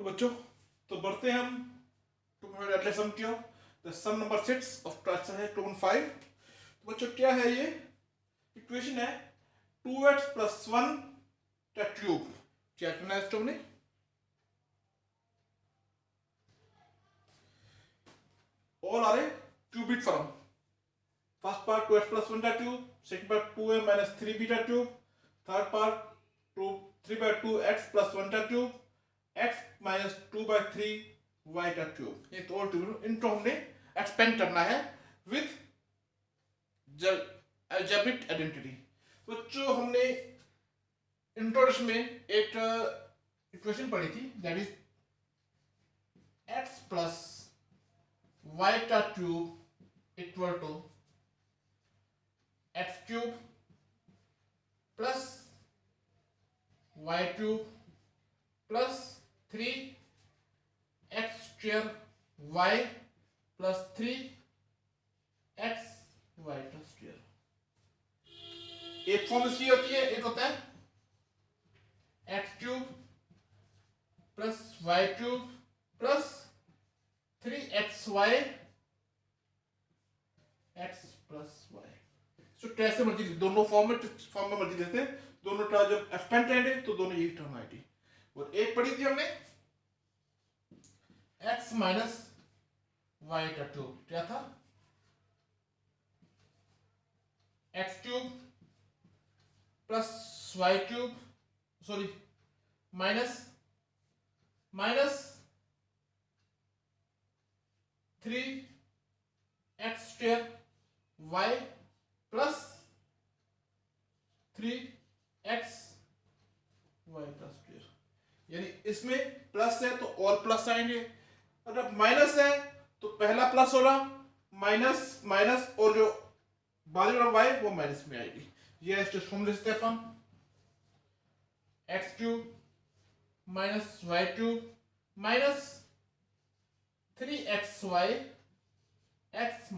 तो बच्चों तो बढ़ते हैं हम टू सम किया the sum number sets of answer है 2 और 5। तो बच्चों क्या है ये इक्वेशन है 2x + 1 का क्यूब। क्या करना है तुमने all are a cubic form। First part 2x + 1 का cube, second part 2a - 3b का क्यूब, थर्ड पार्ट 3/2x + 1 का क्यूब, x - 2/3 y का क्यूब। ये तो क्यूब इनको हमने एक्सपेंड करना है विद अलजेब्रिक आइडेंटिटी। बच्चों हमने इंट्रोडक्शन में एक इक्वेशन पढ़ी थी दैट इज x + y का cube equal to x³ + y³ + 3x² y + 3x y²। एक फॉर्म इसकी होती है, एक होता है x³ + y³ + 3xy x + y। तो कैसे मर्जी दोनों फॉर्म में मर्जी देते हैं, दोनों टर्म जब एक्सपेंड करेंगे तो दोनों यही टर्म आएगी। और एक पढ़ी थी हमने x - y का क्यूब, क्या था x³ + y³ sorry minus 3x² y + 3x y²। यानी इसमें प्लस है तो और प्लस आएंगे, अगर माइनस है तो पहला प्लस होगा, माइनस माइनस और जो बाजू वाला वाई वो माइनस में आएगी। ये इसको फॉर्म लिखते हैं अपन x³ - y³ - 3xy x -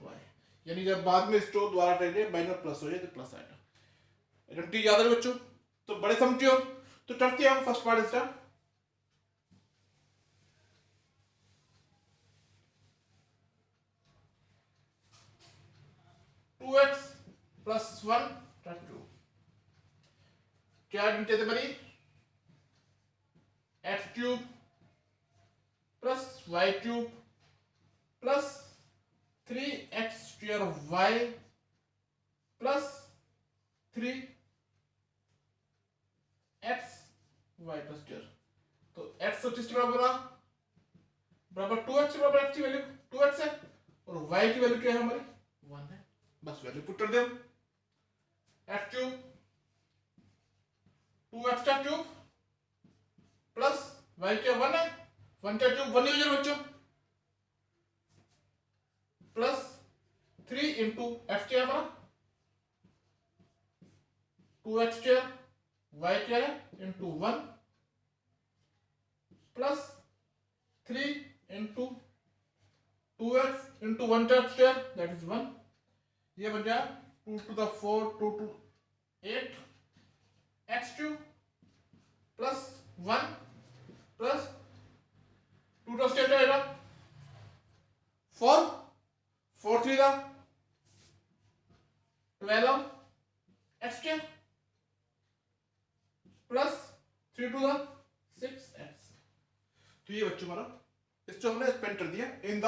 y। यानी जब बाद में इसको द्वारा करेंगे माइनस प्लस हो जाए तो प्लस आएगा। आइडेंटिटी याद है बच्चों? तो बड़े सम की हो तो करते हैं हम फर्स्ट पार्ट इसका। टू एक्स + 1 का क्यूब। क्या आइडेंटिटी थे बड़ी x³ + y³ + 3x² y + 3x y²। तो x तो किसके बराबर 2x के बराबर, x की वैल्यू 2x है और y की वैल्यू क्या है हमारी 1 है। बस वैल्यू पुट कर दे x³ 2x का क्यूब प्लस y क्या 1 है, 1 का क्यूब 1 ही हो जाएगा बच्चों, प्लस 3 × x क्या हमारा 2x² y क्या है × 1 प्लस 3 × 2x × 1 का स्क्वायर दैट इज 1। ये बन गया 2⁴ 2 to 8 x³ + 1 प्लस 2 का स्क्वायर क्या आएगा 4 4 3 का 12 x² प्लस 3 2 का 6x। तो ये बच्चों हमारा इसको हमने एक्सपेंड कर दिया in the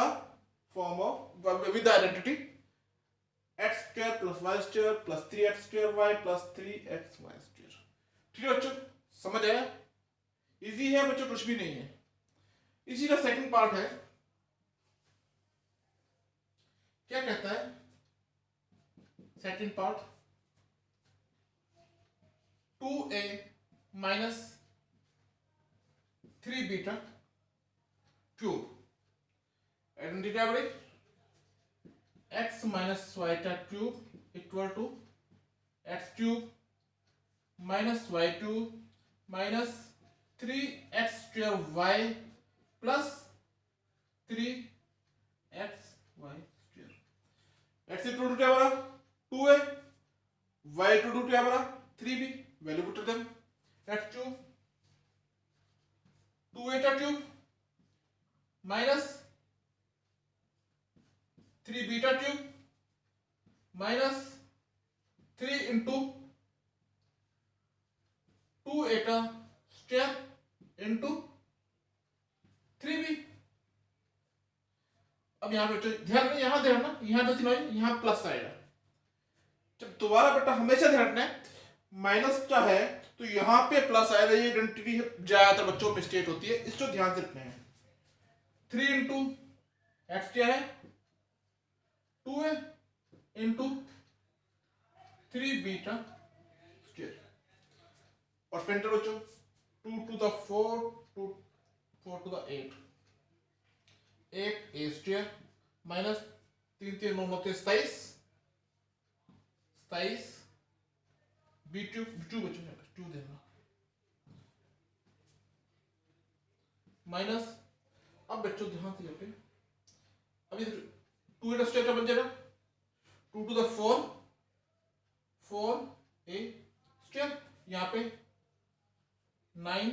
form of with the identity x² + y² + 3x² y + 3x y²। ठीक है बच्चों, समझ आया? इजी है बच्चों, कुछ भी नहीं है। इसी का सेकंड पार्ट है, क्या कहता है सेकंड पार्ट 2a - 3b का क्यूब। आइडेंटिटी क्या बड़ी x - y का cube equal to x³ - y³ - 3x² y + 3x y²। x equal to क्या बना 2a, y इक्वल टू क्या बना 3b। वैल्यू पुट कर दें x³ 2a एटा स्क्वायर इंटू 3b। अब यहाँ पे ध्यान में, यहाँ ध्यान ना, यहाँ तो तीनों यहाँ प्लस आएगा। जब दोबारा बेटा हमेशा ध्यान रखना है माइनस का है तो यहाँ पे प्लस आएगा, ये आइडेंटिटी ज्यादातर बच्चों में मिस्टेक होती है, इसको ध्यान से रखना है। 3 इंटू एक्स क्या है 2 है इंटू 3 बीटा स्क्वायर, और पेंटर बच्चों 2 to the 4 2 4 to the 8 A square minus 3 3 9 9 27 B two बच्चों 2 देना माइनस। अब बच्चों ध्यान से पे अभी 2 का स्क्वायर बन जाएगा 2 टू द 4 ए स्क्वायर, यहाँ पे 9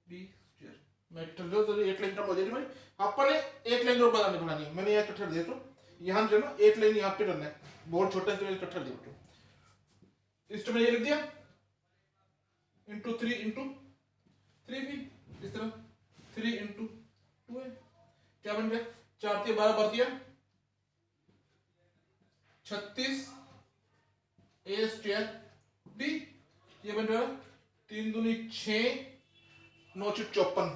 बी स्क्वायर। मैं जो एक लाइन टर्म हो जाएगी भाई, आपने एक लाइन और बनानी है, मैंने यहाँ कट्ठर दे तो यहाँ जो ना एक लाइन यहाँ पे करना है, बहुत छोटा से कट्ठर दे तो इस में ये लिख दिया इंटू 3 इंटू 3 भी इस तरह 3 इंटू 2 है, क्या बन गया 4 3 12 बढ़ दिया 36 ए स्क्वायर बी, ये बन रहा 3 दूनी 6 9 54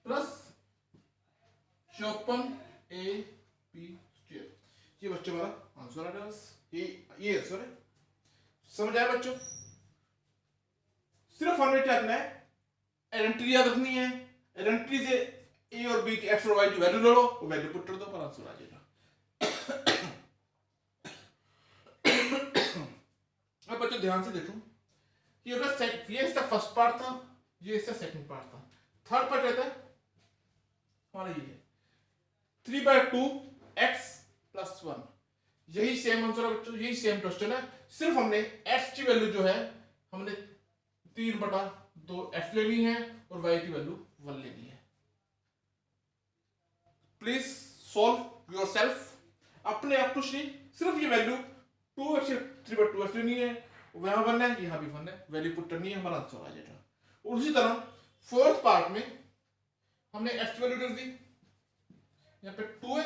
प्लस 54 ए बी स्क्वायर। ये बच्चों हमारा आंसर आ रहा है, ये आंसर है। समझ आया बच्चों? सिर्फ हमें क्या करना है, आइडेंटिटी याद रखनी है, आइडेंटिटी से ए और बी की एक्स और वाई की वैल्यू ले लो, वो वैल्यू पुट कर दो, पर आंसर आ जाएगा। अब बच्चों ध्यान से देखो, ये इसका फर्स्ट पार्ट था, ये इसका सेकंड पार्ट था, थर्ड पार्ट रहता है हमारा ये है 3/2 x + 1। यही सेम आंसर है बच्चों, यही सेम क्वेश्चन है, सिर्फ हमने x की वैल्यू जो है हमने 3/2 x लेनी है और y की वैल्यू 1 लेनी है। प्लीज सॉल्व योरसेल्फ, अपने आप कुछ नहीं, सिर्फ ये वैल्यू 2x 3/2 x लेनी है, वहां 1 है यहाँ भी 1 है, वैल्यू पुट करनी है, हमारा आंसर आ जाएगा। और उसी तरह फोर्थ पार्ट में हमने x की वैल्यू कर दी, यहाँ पे 2 है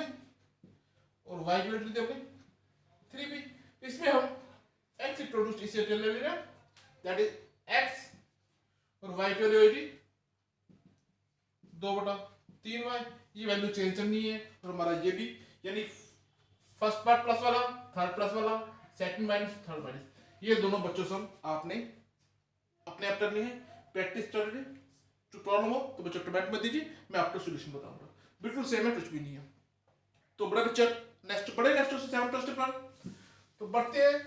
और y की वैल्यू दी हमने 3 भी, इसमें हम x इंट्रोड्यूस इसे ले लेना, दैट इज x और y की वैल्यू होगी 2/3y, ये वैल्यू चेंज करनी है, और हमारा ये भी, यानी फर्स्ट पार्ट प्लस वाला, थर्ड प्लस वाला, सेकंड माइनस, थर्ड माइनस, ये दोनों बच्चों से आपने अपने आप करनी है। प्रैक्टिस कर रहे, जो प्रॉब्लम हो तो बच्चों कमेंट में दीजिए, मैं आपको सॉल्यूशन बताऊंगा, बिल्कुल सेम है, कुछ भी नहीं है। तो बड़ा बच्चा नेक्स्ट क्वेश्चन 7 क्वेश्चन पर, तो बढ़ते हैं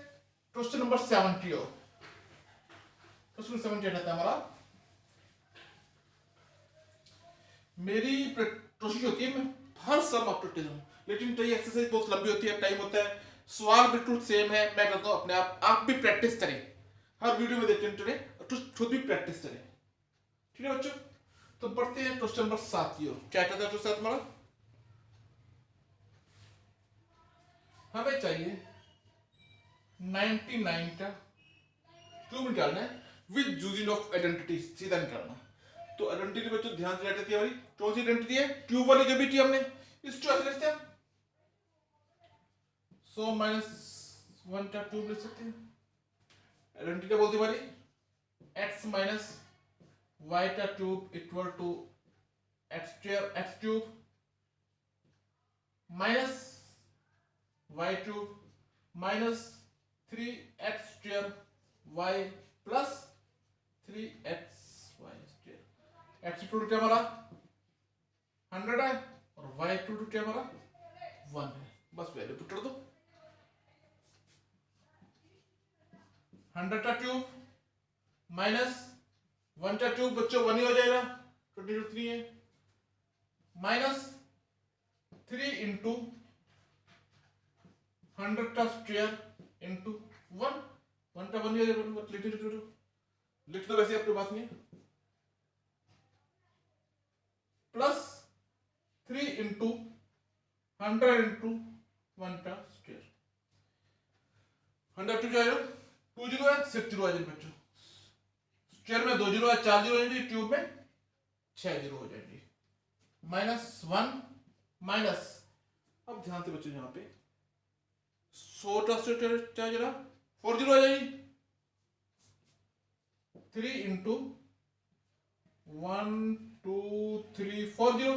क्वेश्चन नंबर 7 की ओर। क्वेश्चन 7 क्या कहता है हमारा, मेरी कोशिश होती है मैं हर सम आप करते जाऊं, लेकिन तो ये एक्सरसाइज बहुत लंबी होती है, टाइम होता है, सवाल बिल्कुल सेम है, मैं करता हूं अपने आप भी प्रैक्टिस करें, हर वीडियो में देखते चलें, खुद भी प्रैक्टिस करें, ठीक है बच्चों। तो बढ़ते हैं क्वेश्चन नंबर 7 की ओर। क्या कहता है क्वेश्चन हमारा, हमें चाहिए 99 का क्यूब निकालना है विद यूजिंग ऑफ आइडेंटिटी, सीधा निकालना। तो आइडेंटिटी बच्चों ध्यान से रखते हैं, हमारी कौन सी आइडेंटिटी है, क्यूब वाली जो भी थी हमने, इस चॉइस लिखते हैं 100 - 1 का क्यूब लिख सकते हैं। आइडेंटिटी बोलती है हमारी x - y का cube equal to x cube minus y cube minus 3x² y plus 3xy²। x equal to क्या हमारा 100 है और y इक्वल टू क्या हमारा 1 है, बस वैल्यू पुट कर दो। 100 का क्यूब माइनस 1 का क्यूब बच्चों 1 ही हो जाएगा, 23 है, माइनस 3 इंटू 100 का स्क्वायर इंटू 1, 1 का 1 ही हो जाएगा, लिख दो वैसे आपकी बात नहीं है, प्लस 3 इंटू 100 इंटू 1 का स्क्वायर, 100 टू जाएगा 2 0 है 6 0 आ जाएगा बच्चों, स्क्वायर में 2 जीरो है, 4 जीरो हो जाएंगे, क्यूब में 6 जीरो हो जाएंगे। -1 माइनस, अब ध्यान से बच्चों यहाँ पे 100 क्या जरा 4 जीरो आ जाएगी, 3 into 1 2 3 4 zero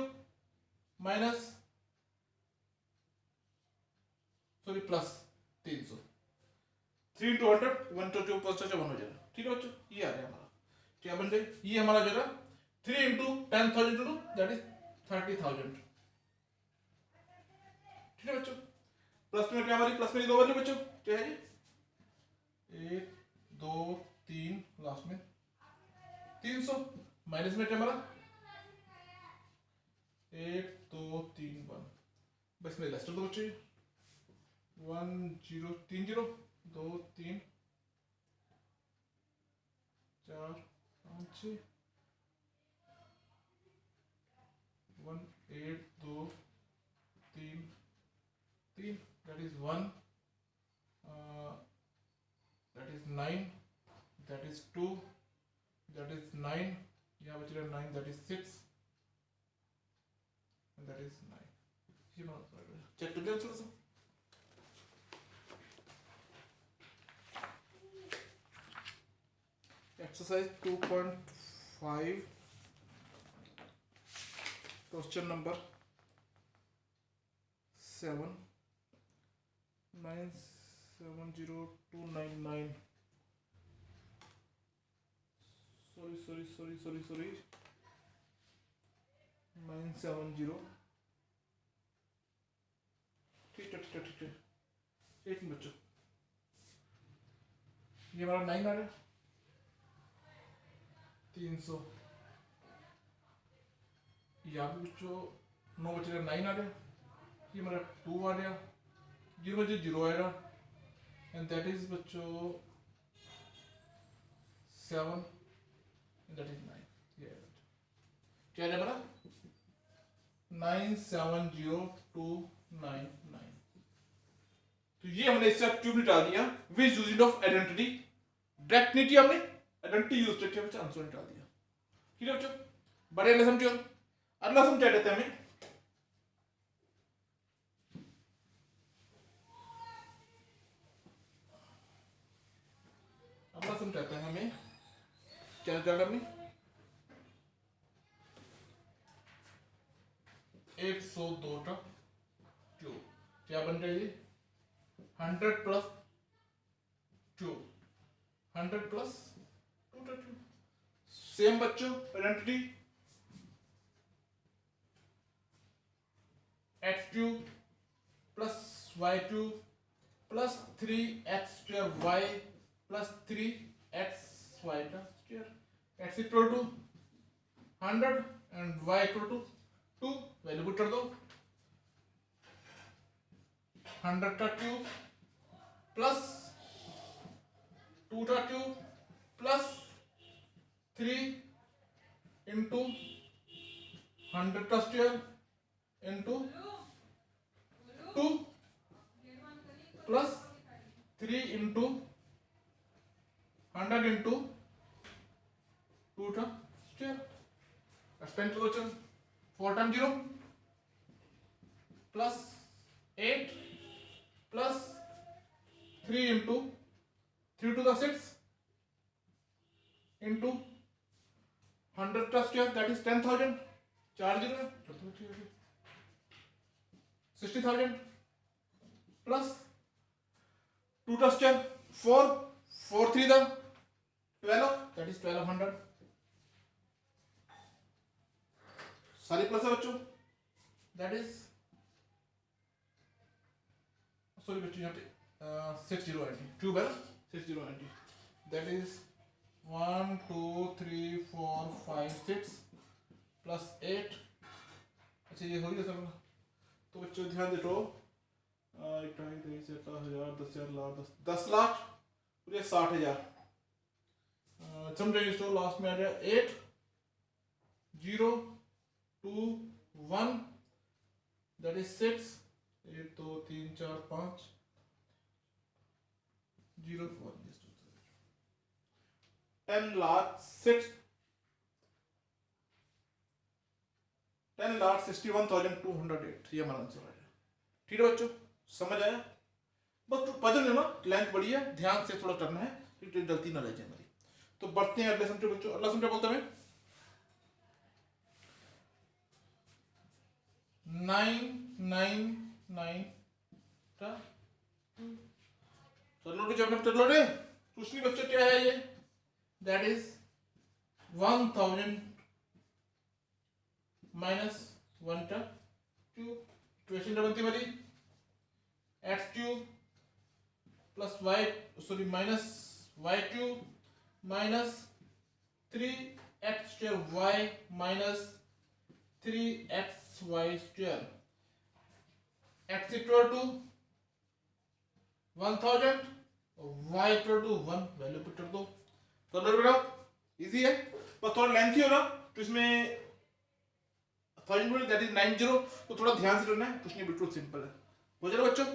minus sorry plus 300, 3 into 100 1 तो 1 हो जाएगा। ठीक है बच्चों, ये आ गया हमारा, क्या बन जाए, ये हमारा जो है 3 इंटू 10,000 टू दैट इज 30,000। ठीक है बच्चों, प्लस में क्या हमारी प्लस में 2 वैल्यू बच्चों क्या है ये 1 2 3 लास्ट में 300, माइनस में क्या हमारा 1 2 3 1, बस में लेस दो बच्चों 1 0 3 0 2 3 4 5 6 1 8 2 3 3 that is 1 that is 9 that is 2 that is 9, यहाँ बच रहा 9 that is 6 and that is 9। ये चेक कर लिया थोड़ा सा, एक्सरसाइज 2.5 क्वेश्चन नंबर 7 970299 सॉरी 970, ठीक है एक मिनट बच्चों, ये हमारा 9 आ रहा है 300, यहाँ पे बच्चों 9 बचे 9 आ रहा है, ये हमारा 2 आ रहा, 0 बचे 0 आएगा एंड दैट इज बच्चों 7 दैट इज 9, ये है बच्चों क्या है हमारा 970299। तो ये हमने इसका क्यूब निकाल दिया with using of identity, direct नहीं किया हमने, आइडेंटिटी यूज करके बच्चा आंसर निकाल दिया। ठीक है बच्चों, बड़े अगला समझो, अगला सम क्या देते हैं हमें, अगला सम कहते हैं हमें क्या निकालना हमने 102 का क्यूब, क्या बन जाएगी 100 प्लस 2 100 प्लस 2 का क्यूब। सेम बच्चों identity x cube plus y cube plus 3x square y plus 3xy का square, x equal to 100 and y equal to 2, value put कर दो 100 का क्यूब प्लस 2 का क्यूब प्लस 3 इंटू 100 का square into 2 plus 3 into 100 into 2 का square, expand करो चल 4 time 0 plus 8 plus 3 into 3 to the 6 into 100 का square that is 10,000, 4 zero 60,000 plus 2 का स्क्वायर 4 4 3 द 12 दैट इज 1200, सारी प्लस है बच्चों, दैट इज सॉरी बच्चों यहाँ पे 6090 क्यूब है 6090, दैट इज 1 2 3 4 5 6 प्लस 8, अच्छा ये हो गया सब। तो बच्चों ध्यान दो 1 2 3 4 10,000 10,000 लाख 10 लाख पूरे 60,000, समझो इसको लास्ट में आ जाए 8 0 2 1 दैट इज 6 1 2 3 4 5 0 1, 10,61,208 ये हमारा आंसर है। ठीक है बच्चों, समझ आया? बस पजल है ना, लेंथ बड़ी है, ध्यान से थोड़ा करना है, क्योंकि गलती ना रह जाए हमारी। तो बढ़ते हैं अगले सम पे बच्चों। अगला सम क्या बोलते हैं? 999 चलो रे, कुछ नहीं बच्चों, क्या है ये? दैट इज 1000 माइनस 1 का क्यूब। इक्वेशन क्या बनती है हमारी? X cube plus Y, sorry minus Y cube minus 3x square Y minus 3xy square. x equal to 1000, y equal to 1, value put कर दो। तो बेटा इजी है, बस थोड़ा लेंथी होगा तो इसमें 1000 दैट इज 90, तो थोड़ा ध्यान से करना है, कुछ नहीं, बिल्कुल सिंपल है। हो जाएगा बच्चों,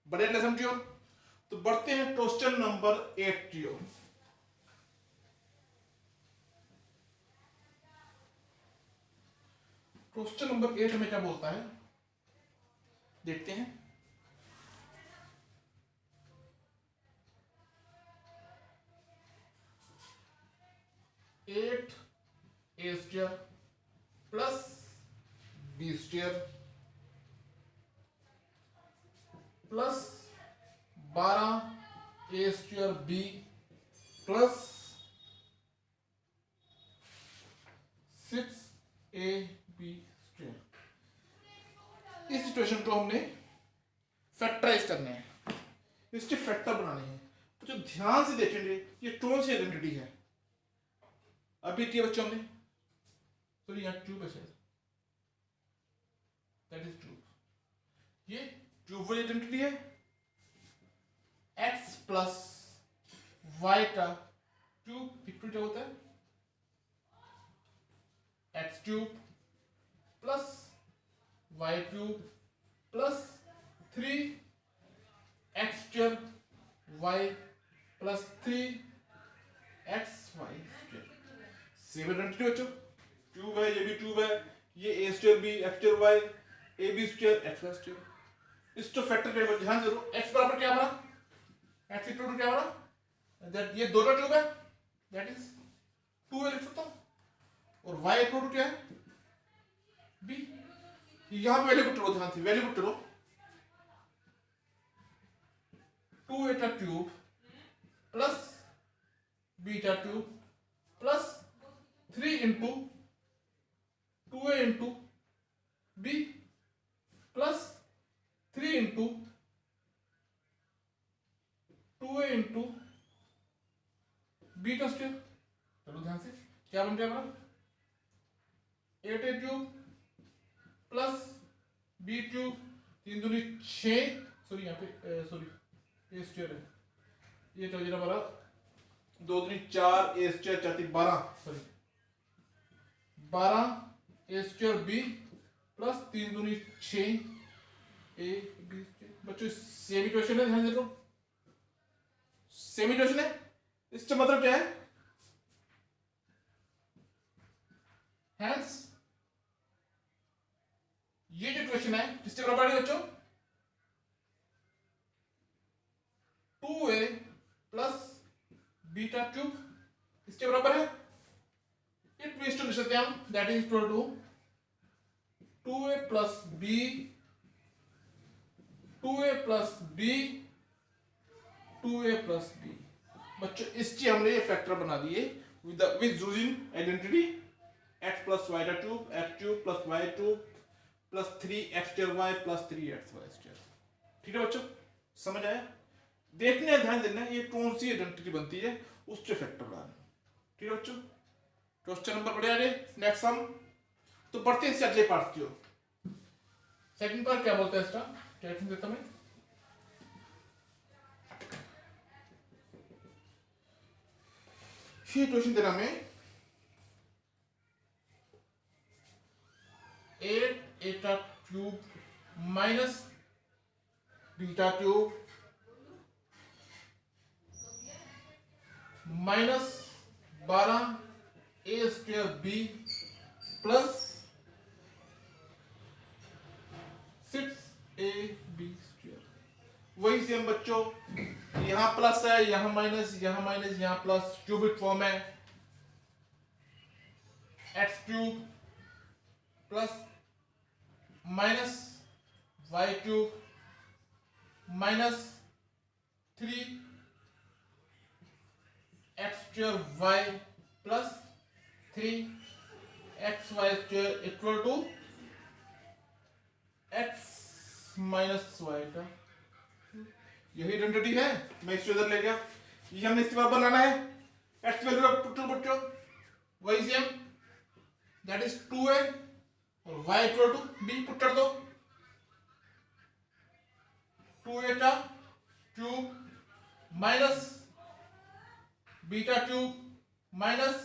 बड़े लेसन की ओर। तो बढ़ते हैं क्वेश्चन नंबर 8 की ओर। क्वेश्चन नंबर 8 में क्या बोलता है, देखते हैं। 8a square plus b square plus 12a square b plus 6ab square. इस सिचुएशन को हमने फैक्टराइज करना है, इसके फैक्टर बनाने हैं। तो जो ध्यान से देखेंगे ये कौन सी आइडेंटिटी है? अभी किया बच्चों हमने, तो यहाँ ट्यूब है शायद, दैट इज ट्यूब। ये ट्यूब वाली आइडेंटिटी है। x प्लस वाई का क्यूब इक्वल क्या होता है? x cube plus y cube plus 3x square y plus 3xy square. Same identity बच्चों, ट्यूब है, ये भी ट्यूब है, ये a square b x square y a b square x y square. इसको factor table ध्यान जरूर, x बराबर क्या हमारा? x इक्वल टू क्या हमारा? दैट ये दो का ट्यूब है, दैट इज 2a लिख सकता हूं, और y इक्वल टू क्या है? b। यहां पे वैल्यू पुट करो, ध्यान से वैल्यू पुट करो। 2a का क्यूब प्लस b का cube plus 3 into 2a into b plus 3 into 2a into b का स्क्वायर। चलो ध्यान से, क्या बन गया हमारा? 8a cube plus b cube, 3 दूनी 6, सॉरी यहाँ पे सॉरी a स्क्वायर है, ये तो जरा हमारा 2 दूनी 4 a square 4 3 12, sorry 12 a square b plus 3 दूनी 6 a b स्क्वायर। बच्चों सेम इक्वेशन है, ध्यान देखो सेम इक्वेशन है। इसका मतलब क्या है? हैंस ये जो इक्वेशन है किसके बराबर है बच्चों? 2a प्लस बीटा क्यूब, इसके बराबर है। इट मींस टू लिख सकते हैं हम, that is equal to 2a plus b 2a plus b 2a plus b। बच्चों इसकी हमने ये फैक्टर बना दिए with using identity x plus y का cube, x cube plus y cube plus 3x square y plus 3xy square. ठीक है बच्चों, समझ आया? देखने ध्यान देना ये कौन सी आइडेंटिटी बनती है, उससे फैक्टर बनाना। ठीक है बच्चों, क्वेश्चन नंबर बढ़िया है। Next sum. तो बढ़ते हैं इससे अगले पार्ट की ओर। सेकंड पार्ट क्या बोलता है इसका, क्या देता मैं? ये क्वेश्चन देना में 8 a cube minus beta cube minus 12 A square B plus 6 A B square. वही सेम बच्चों, यहां प्लस है, यहां माइनस, यहां माइनस, यहां प्लस, क्यूबिक फॉर्म है। X cube plus minus Y cube minus 3 x square y plus 3 x y square equal to x minus y का। यही आइडेंटिटी है, मैं इसको इधर ले गया। ये हमने इसके बराबर लाना है। एक्स वैल्यू ऑफ पुट बच्चों वही सेम, दैट इज 2a और y equal to b put कर दो। 2a का cube minus beta cube minus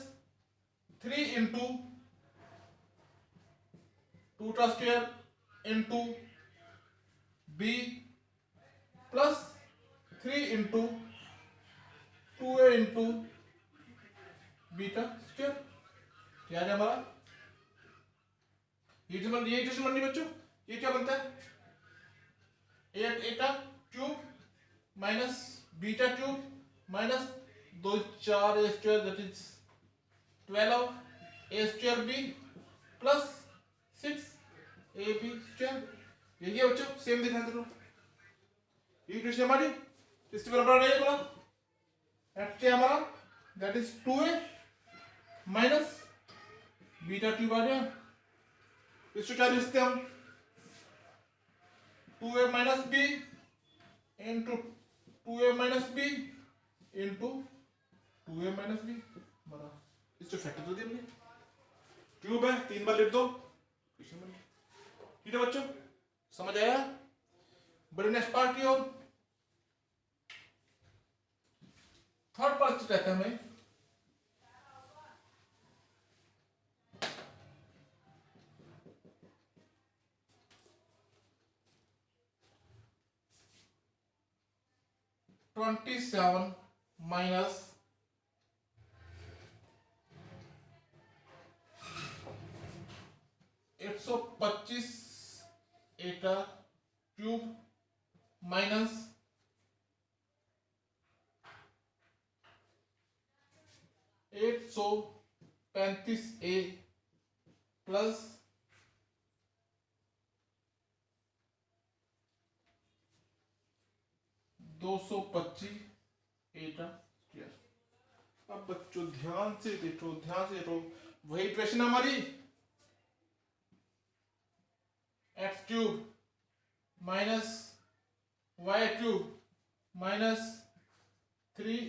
3 into 2 का square into b plus 3 into 2a into beta square. क्या है हमारा? ये इक्वेशन बन रही बच्चों। ये क्या बनता है? 8 का cube minus beta cube minus 2 4 a square that is 12 A square B plus 6 A B square. यही है बच्चों, सेम दिखाई दे रहा। ये इक्वेशन हमारी इसके बराबर नहीं बोला। एक्स क्या हमारा that is 2a minus beta cube आ गया। इसको क्या लिखते हम? 2a minus B into 2a minus B into 2a minus B बना। इसको फैक्टर तो दिया क्यूब है, 3 बार लिख दो। ठीक है बच्चों, समझ आया? बड़े नेक्स्ट पार्ट की ओर थर्ड पार्ट कहते हैं हमें -27 माइनस 125 ए का क्यूब माइनस 835 ए प्लस 225 ए का स्क्वायर। अब बच्चों ध्यान से देखो, ध्यान से देखो, वही इक्वेशन हमारी x cube minus Y cube minus 3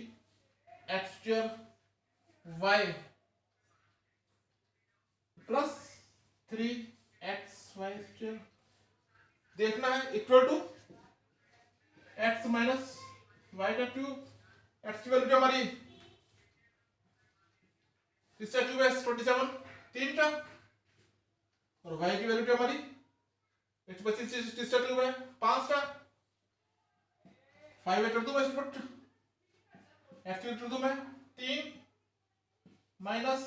x square y plus 3 x y square देखना है equal to x minus y का क्यूब। एक्स की वैल्यू क्या हमारी? इसका क्यूब है 27 3 का, और वाई की वैल्यू क्या हमारी? 125 इसका क्यूब है 5 का। 5 कर दूं मैं इसको, एक्स की कर दूं मैं 3 माइनस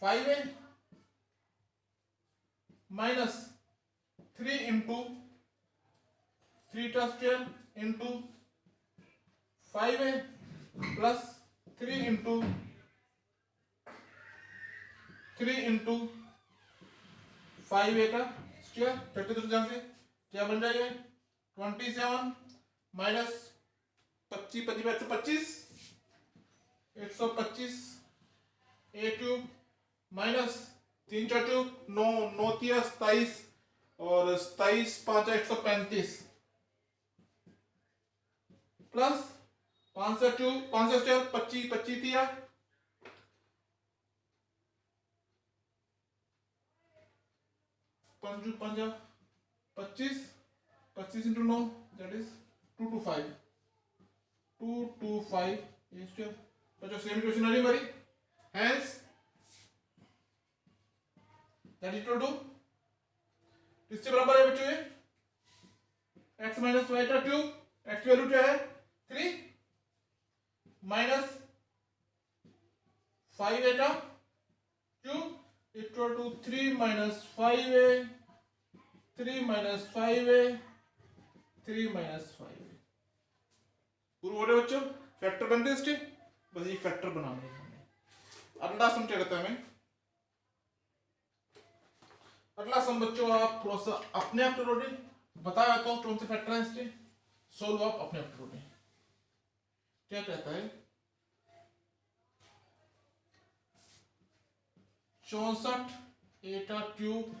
5a माइनस 3 इंटू 3 का square into 5a plus 3 into 5a का स्क्वायर। करते तो ध्यान से क्या बन जाएगा? 27 माइनस 25 25 125 ए क्यूब माइनस 3 का क्यूब 9 9 27 और 27 5 135 प्लस 5 का क्यूब 5 का स्क्वायर 25 25 दिया 5 25 25 into 9 that is 225 225 A square. तो जो सेम इक्वेशन आ रही हमारी, हेंस दैट इक्वल टू किसके बराबर है बच्चों? ये x माइनस वाई का क्यूब। x की वैल्यू क्या है? 3 माइनस 5a का cube equal to 3 minus 5a, 3 minus 5a, 3 minus 5a। पूरे बोले बच्चों फैक्टर बनते इसके, बस ये फैक्टर बनाने हैं हमें। अगला सम क्या कहता है हमें, अगला सम बच्चों आप थोड़ा सा अपने आप करोगे, बताया तो कौन से फैक्टर है इसके, सोल्व आप अपने आप करोगे। क्या कहता है 64 a का क्यूब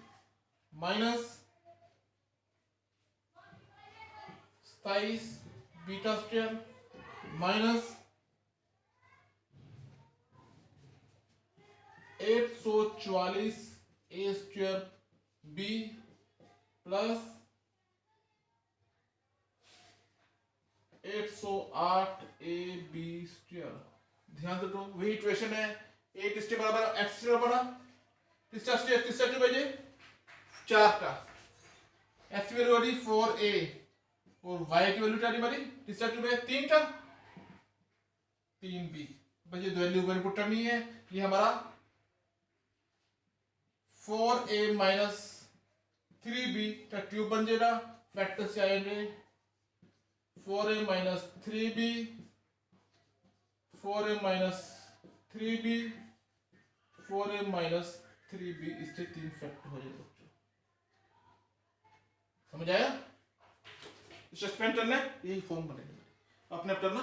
माइनस 27 b का square minus 844 a square b plus 808 a b square. ध्यान दो वही इक्वेशन है, a किसके बराबर है, x के बराबर है, किसका स्क्वायर किसका क्यूब है, 4 का, x की वैल्यू आ रही 4a और y की वैल्यू क्या आ रही हमारी, किसका क्यूब है 3 का, 3b। बस ये वैल्यू वैल्यू पुट करनी है, ये हमारा 4a माइनस 3b का क्यूब बन जाएगा, फैक्टर से आएंगे 4a minus 3b, 4a minus 3b, 4a minus 3b, इससे 3 फैक्टर हो जाएगा बच्चों। समझ आया, इसे एक्सपेंड करना है, यही फॉर्म बनेगा, अपने आप करना।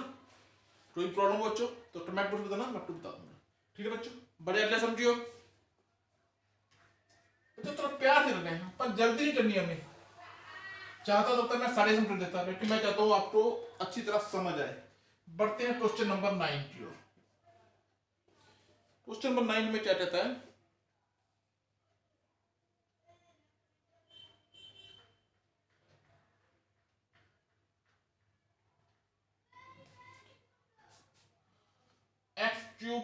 कोई प्रॉब्लम हो बच्चों तो कमेंट बॉक्स में बताना, मैं आपको बता दूंगा। ठीक है बच्चों, बड़े अगले समझियो बच्चों, थोड़ा प्यार से रखना है, पर जल्दी नहीं करनी हमें। चाहता तो मैं सारे सम कर देता, लेकिन मैं चाहता हूँ आपको अच्छी तरह समझ आए। बढ़ते हैं क्वेश्चन नंबर 9 की ओर। क्वेश्चन नंबर 9 में क्या कहता है, x cube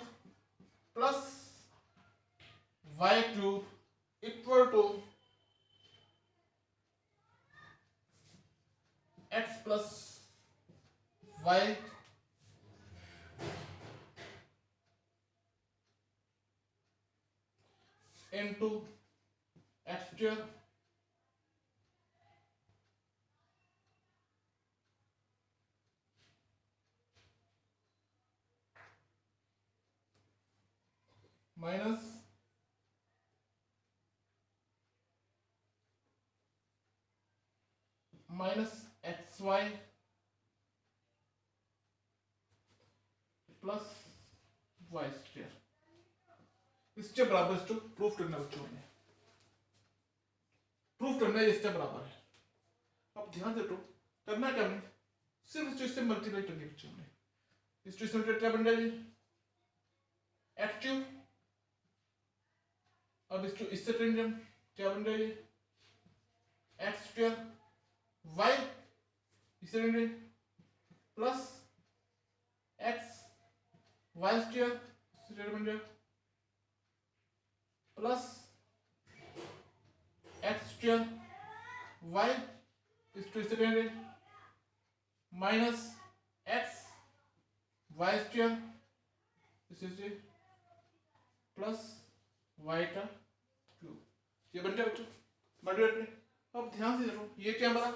plus y cube equal to x plus y into x square minus x y plus y square, इसके बराबर इसको प्रूफ करना बच्चों ने, प्रूफ करना है इसके बराबर है। अब ध्यान दे तो करना क्या हमने, सिर्फ इससे मल्टीप्लाई करनी बच्चों ने। इस चीज में क्या बन जाएगी एक्स क्यूब, अब इससे करेंगे हम, क्या बन जाएगी एक्स स्क्वायर, वाई इसे करेंगे प्लस एक्स वाई स्क्वायर बन जाएगा प्लस एक्स स्क्वायर वाई, इसको इसे करेंगे माइनस एक्स वाई स्क्वायर, इसे प्लस वाई का क्यूब। ये बन गया बच्चों मल्टीप्लाई में। अब ध्यान से देखो, ये क्या हमारा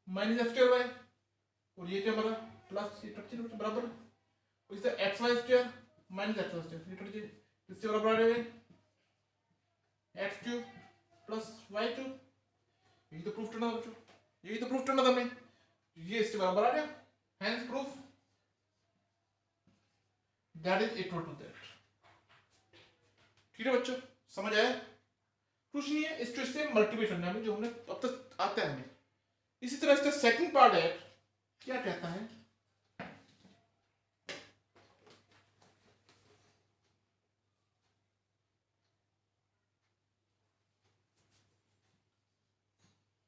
माइनस एक्स स्क्वायर वाई और ये क्या हमारा प्लस, ये कट जाएगा बराबर, और इससे x y square minus x y square, ये कट जाएगा, इससे बराबर आ जाएगा x cube plus y cube. यही तो प्रूफ करना था बच्चों, यही तो प्रूफ करना था हमें, ये इसके बराबर आ गया, hence proof that is equal to that. ठीक है बच्चों, समझ आया, कुछ नहीं है, इसको इससे मल्टीप्लाई करना है जो हमने अब तक आता है हमें। इसी तरह इसका सेकंड पार्ट है, क्या कहता है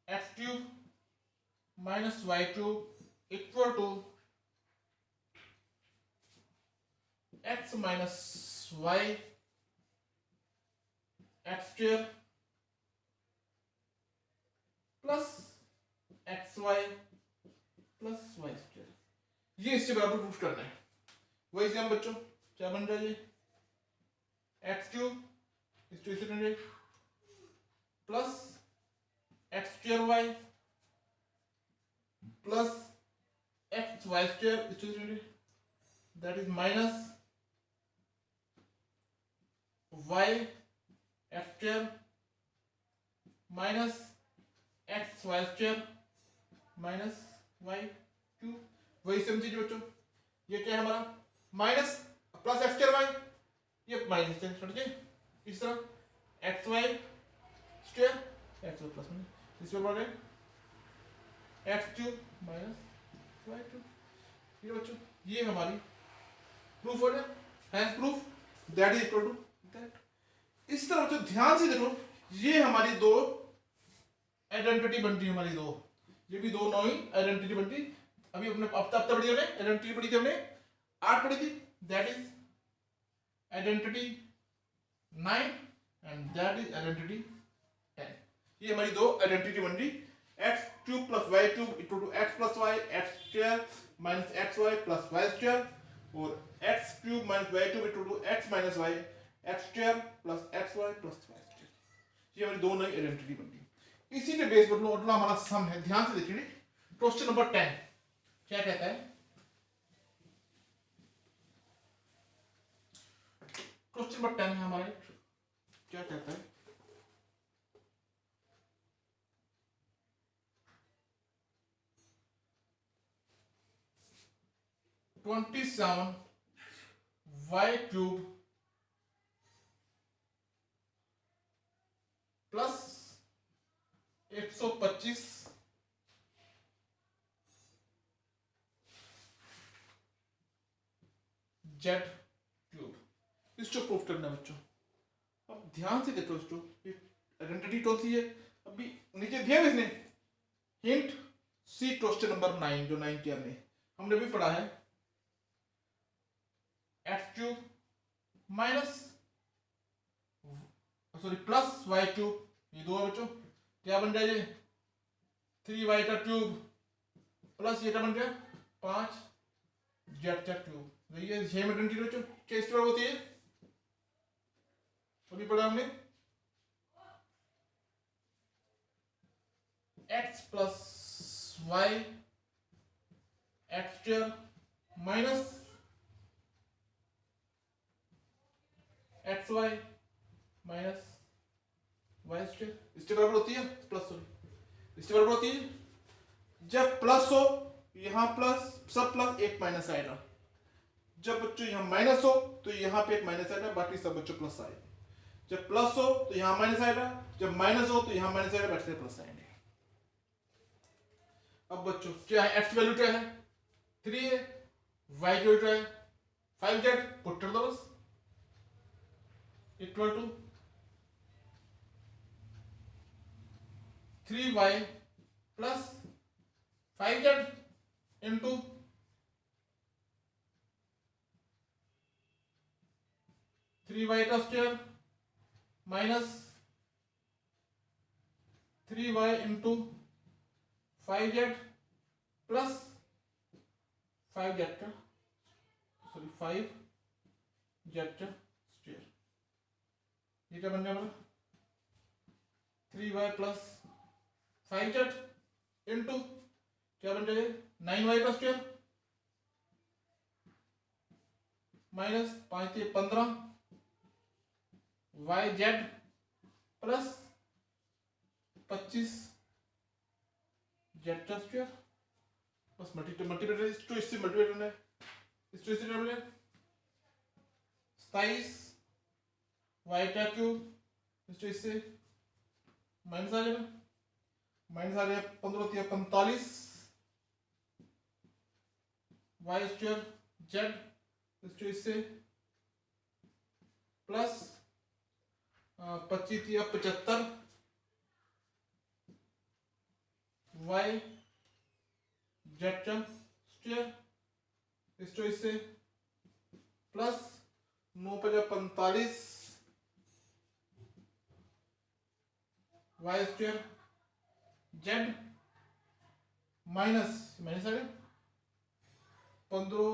x cube minus Y cube equal to x minus y x square plus x y plus y square. ये इसके बराबर प्रूफ करना है। वही सेम बच्चों क्या बन रहा है ये एक्स क्यूब इस टू इसे 28 plus x square y plus x y square इस टू इसे 28 that is minus y x square minus x y square minus Y cube वही सेम चीज बच्चों ये क्या है हमारा minus plus x square y ये माइनस से हट गए इस तरह x y square x y plus में इस पर बढ़ रहे x cube minus Y cube ये बच्चों ये हमारी प्रूफ हो गया hence proof that is equal to that. इस तरह बच्चों ध्यान से देखो ये हमारी दो आइडेंटिटी बनती है हमारी दो ये भी दो नई आइडेंटिटी बनती अभी अपने अब तक पढ़ी हमने आइडेंटिटी पढ़ी थी हमने 8 पढ़ी थी that is identity 9 and that is identity 10। ये हमारी दो आइडेंटिटी बन रही x cube plus y cube equal to x plus y x square minus x y plus y square और x cube minus Y cube equal to x minus y x square plus x y plus y square. ये हमारी दो नई identity बन रही इसी के base पर अगला हमारा सम है ध्यान से देखिए क्वेश्चन नंबर 10 क्या कहता है क्वेश्चन नंबर 10 है हमारे क्या कहता है 27 y cube plus 125 z cube इसको प्रूफ करना है बच्चों। अब ध्यान से देखो इसको आइडेंटिटी कौन सी है अभी नीचे दिया इसने हिंट सी क्वेश्चन नंबर 9 जो 9 किया हमने भी पढ़ा है x cube minus sorry plus y cube ये दो है बच्चों क्या बन जाए 3 वाई का क्यूब प्लस ये क्या बन गया 5 जेड का क्यूब ये 6 में 20 बच्चों क्या इस तरह होती है अभी पढ़ा हमने x plus y x square minus x y minus y square इसके बराबर होती है प्लस सॉरी इसके बराबर होती है जब प्लस हो यहां प्लस सब प्लस एक माइनस आएगा जब बच्चों यहां माइनस हो तो यहां पे एक माइनस आएगा बाकी सब बच्चों प्लस आएगा जब प्लस हो तो यहां माइनस आएगा जब माइनस हो तो यहां माइनस आएगा बाकी प्लस आएंगे। अब बच्चों क्या है एक्स वैल्यू क्या है 3 है वाई की वैल्यू क्या है 5 जेड पुट कर दो बस equal to 3y plus 5z into 3y का square minus 3y into 5z plus 5z का सॉरी 5z का स्क्वायर ये क्या बन गया हमारा 3y प्लस 5z इंटू क्या बन जाएगा 9y का स्क्वायर माइनस 5 से 15 yz प्लस 25 z का स्क्वायर बस मल्टीप्लाई इसको इससे मल्टीप्लाई करना है इसको इससे मल्टीप्लाई 27 y का क्यूब इसको इससे माइनस आ जाएगा माइनस आ जाएगा 15 या 45 वाई स्क्वायर जेड इसको इससे प्लस 25 या 75 वाई जेड का स्क्वायर इसको इससे plus 9 × 45 y square z minus minus आ गया 15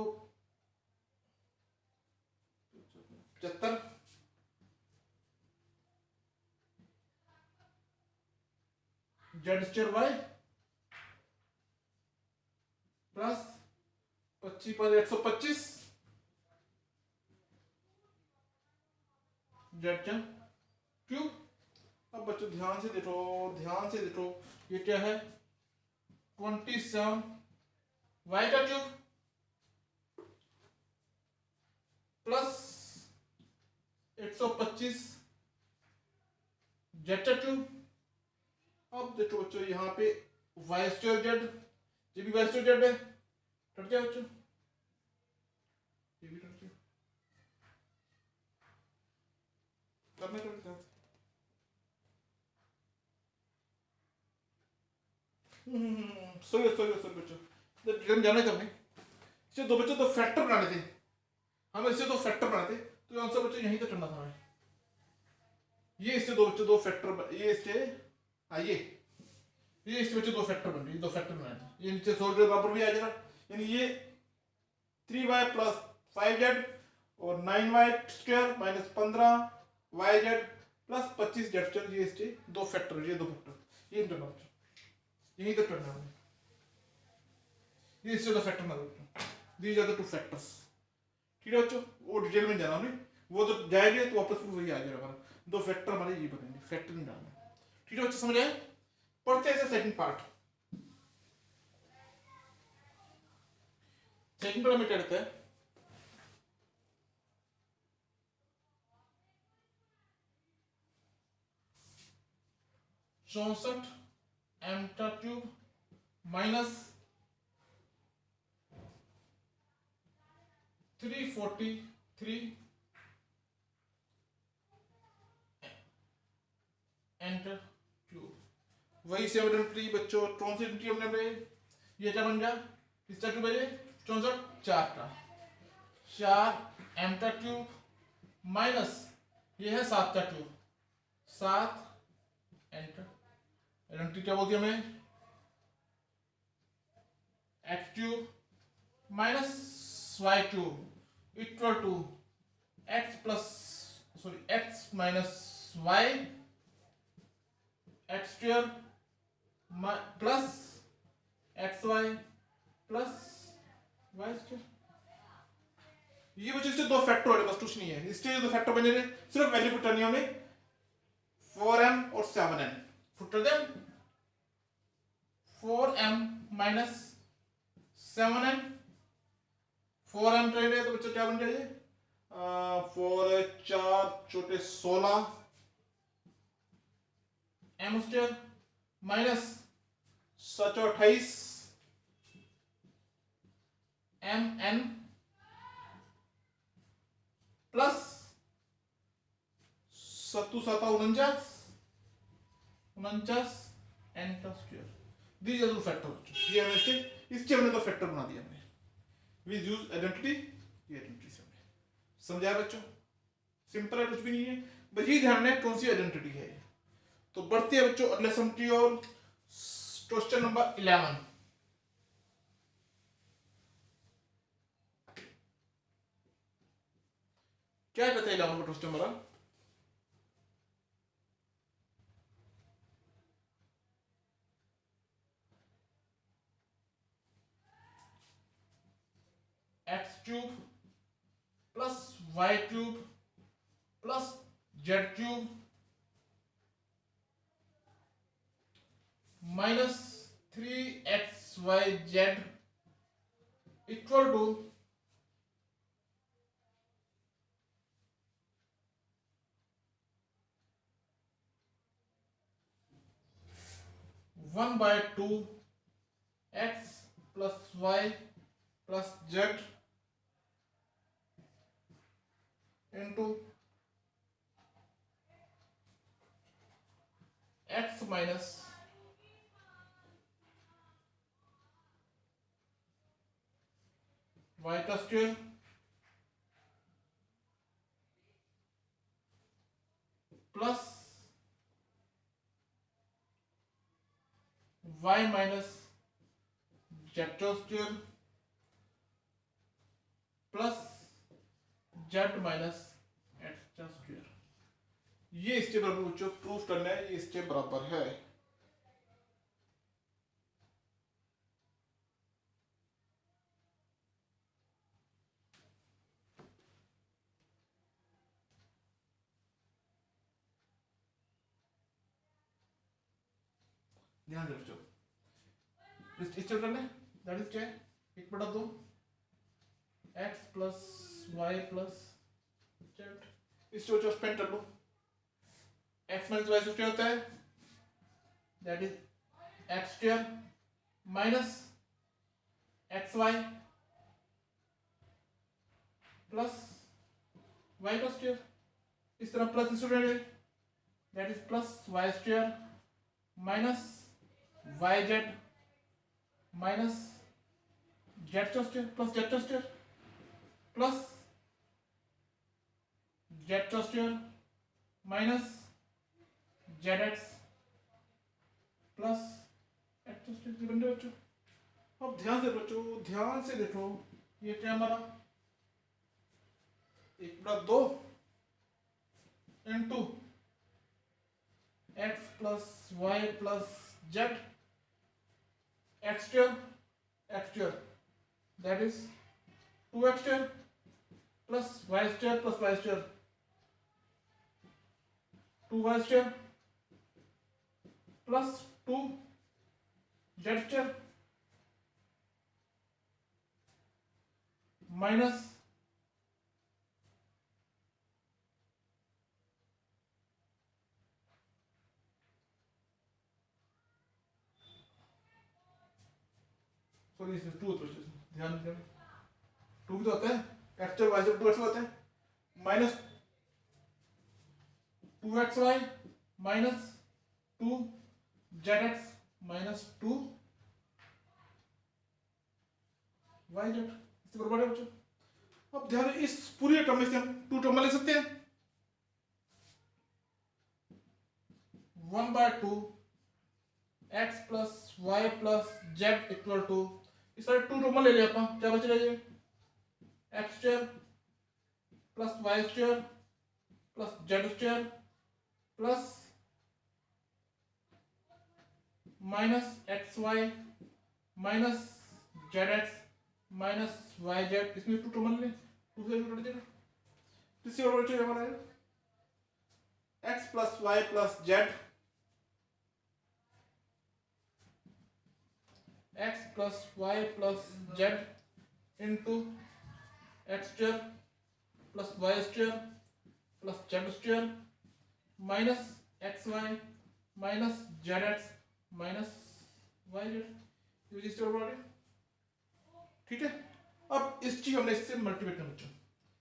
75 जेड स्क्वायर वाई प्लस 25 पर 125 जेड क्यूब। अब बच्चों ध्यान से देखो ये क्या है 27 वाई का क्यूब प्लस 125 जेड का क्यूब। अब देखो बच्चों यहाँ पे वाई स्क्वायर जेड, ये भी वाई स्क्वायर जेड है, कट गया बच्चों, ये भी कट गया, करने का सॉरी बच्चों जाने करने इससे दो बच्चों तो फैक्टर बनाने थे, हमें इससे दो फैक्टर बनाते तो आंसर बच्चों यहीं तक करना था हमें। ये इससे दो बच्चों दो फैक्टर, ये इससे हाँ ये इससे बच्चों दो फैक्टर बन रही, दो फैक्टर बनाए थे, ये नीचे 100 बराबर भी आ जाएगा, यानी ये 3y प्लस 5z और 9y square minus 15yz plus 25z square, ये इसके दो फैक्टर, ये दो फैक्टर ये करना बच्चों, यही तक करना है, ये इससे दो फैक्टर ना बच्चों, these are the two factors. ठीक है बच्चों, वो डिटेल में जाना हमने, वो तो जाएंगे तो वापस वही आ जाएगा हमारा, दो फैक्टर हमारे ये बनेंगे, फैक्टर नहीं डालना। ठीक है बच्चों, समझ आए? पढ़ते हैं सेकंड पार्ट। सेकंड पार्ट में क्या कहते हैं, 64 m का क्यूब माइनस 343 एंटर क्यूब। वही 73 बच्चों, कौन सी यूनिटी हमने पे, ये क्या बन गया, इसका क्यूब है 64 4 का 4 m का क्यूब माइनस ये है 7 का क्यूब 7 एंटर, यूनिटी क्या बोलती है हमें x cube minus y cube equal to x minus y x square plus xy plus y square. ये बच्चों इससे दो फैक्टर वाले, बस कुछ नहीं है, इसके दो फैक्टर बने रहे, सिर्फ वैल्यू पुट करनी है हमें 4m और 7n, पुट कर दें 4m माइनस 7n, 4m करेंगे तो बच्चों क्या बन जाएगा, 4 4 छोटे 16 m square minus 28 mn plus 7 49 n का square. These are the factor, ये हमने इसके हमने तो फैक्टर बना दिया हमने, वी यूज आइडेंटिटी, ये आइडेंटिटी से हमने समझा बच्चों, सिंपल है, कुछ भी नहीं है, बस ये ध्यान रखना कौन सी आइडेंटिटी है। तो बढ़ते हैं बच्चों अगले सम की ओर, क्वेश्चन नंबर 11। क्या कहते हैं 11 क्वेश्चन हमारा, x cube plus y cube plus z cube minus 3xyz equal to 1/2 x plus y plus z into x minus y का square plus y minus z का square plus z minus x का square. ये step बराबर बच्चों proof करना है, ये step बराबर है। ध्यान दे बच्चों, स्टेप करना है, दैट इज क्या है, 1/2 x plus y plus z. इस बच्चों स्पेंड कर लो, एक्स माइनस वाई स्क्वायर होता है, that is x square minus x y plus y का स्क्वायर। इस तरह plus student, that is plus y square minus y z minus z का स्क्वायर प्लस जेड का स्क्वायर प्लस जेड का square minus z x plus x का square. बन रहे बच्चों, अब ध्यान से बच्चों, ध्यान से देखो, ये क्या हमारा 1/2 into x plus y plus z x square that is 2x square plus y square plus y square 2y square plus 2z square minus sorry इसमें 2 होता है, ध्यान दें 2 भी तो होता है, x square y square 2x होता है, minus 2xy minus 2zx minus 2yz इससे बराबर है बच्चों। अब ध्यान दें, इस पूरी टर्म में से हम 2 टर्म ले सकते हैं, 1/2 x plus y plus z equal to, इस तरह 2 टर्म ले लिया अपन, क्या बचेगा ये x square plus y square plus z square plus minus x y minus z x minus y z, इसमें 2 टर्म ले, 2 से कट जाएगा, किसी और बच्चे हमारा x plus y plus z x plus y plus z into x square plus y square plus z square minus x y minus z x minus y z, ठीक है। अब इस चीज हमने इससे मल्टीप्लाई करना बच्चों,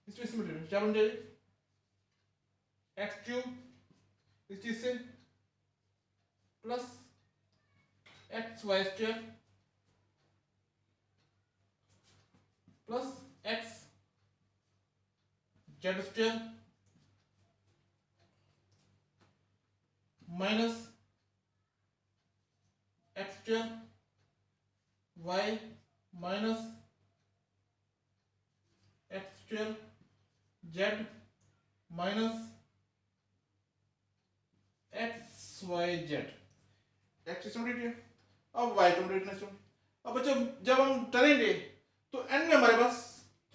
इससे मल्टीप्लाई क्या बन जाएगी एक्स क्यूब इस चीज से plus x y square plus x z square minus x square Y minus x square z minus x y z, x complete. अब वाई कंप्लीट। अब बच्चों जब हम करेंगे तो एंड में हमारे पास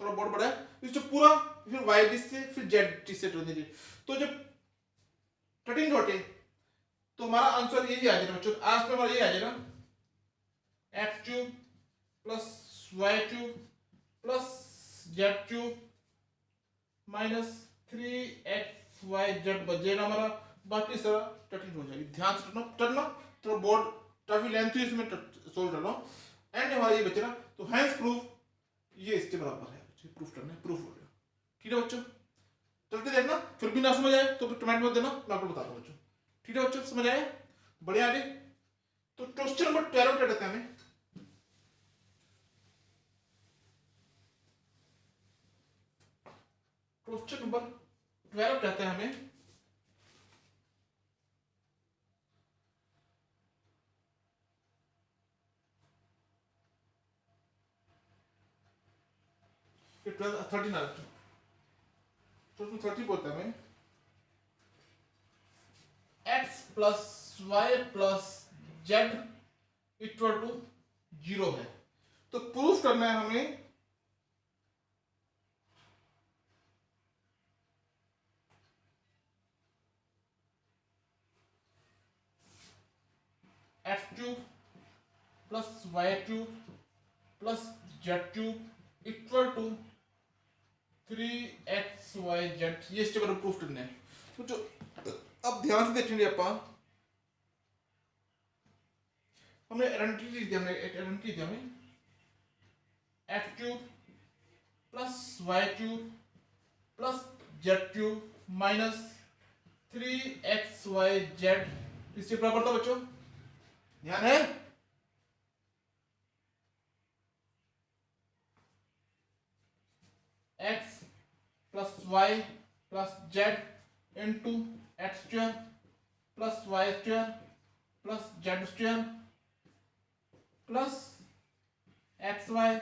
थोड़ा बहुत बड़ा है, इस पूरा फिर वाई डिश से फिर जेड डिश से कर दीजिए, तो जब कटिंग होते तो हमारा आंसर यही आ जाएगा बच्चों, आज में हमारा यही आ जाएगा x cube plus y cube plus z cube minus 3xy z बचेगा हमारा, बाकी सारा कटिंग हो जाएगी। ध्यान से करना तो बोर्ड काफी लेंथ है, इसमें सोल्व करना एंड हमारा ये बचेगा, तो हैंस प्रूफ ये इसके बराबर है, प्रूफ करना है, प्रूफ हो गया। ठीक है बच्चों, चलते देखना, फिर भी ना समझ आए तो कमेंट में देना, मैं आपको बताता हूँ बच्चों। ठीक है बच्चों, समझ आए, बढ़िया आगे। तो क्वेश्चन नंबर 12 क्या कहते हैं हमें, क्वेश्चन नंबर 12 कहते हैं हमें कि 13 आ तो उसमें 30 बोलता है मैं x plus y plus z equal to 0 है। तो प्रूफ करना है हमें x cube plus y cube plus z cube equal to 3xyz। ये स्टेप पर प्रूफ करना है। तो जो अब ध्यान से देखेंगे अपन, हमने आइडेंटिटी दी, हमने एक आइडेंटिटी दी हमें x cube plus y cube plus z cube minus 3xyz इससे बराबर था बच्चों, ध्यान है। x plus y plus z into x square plus y square plus z square plus x y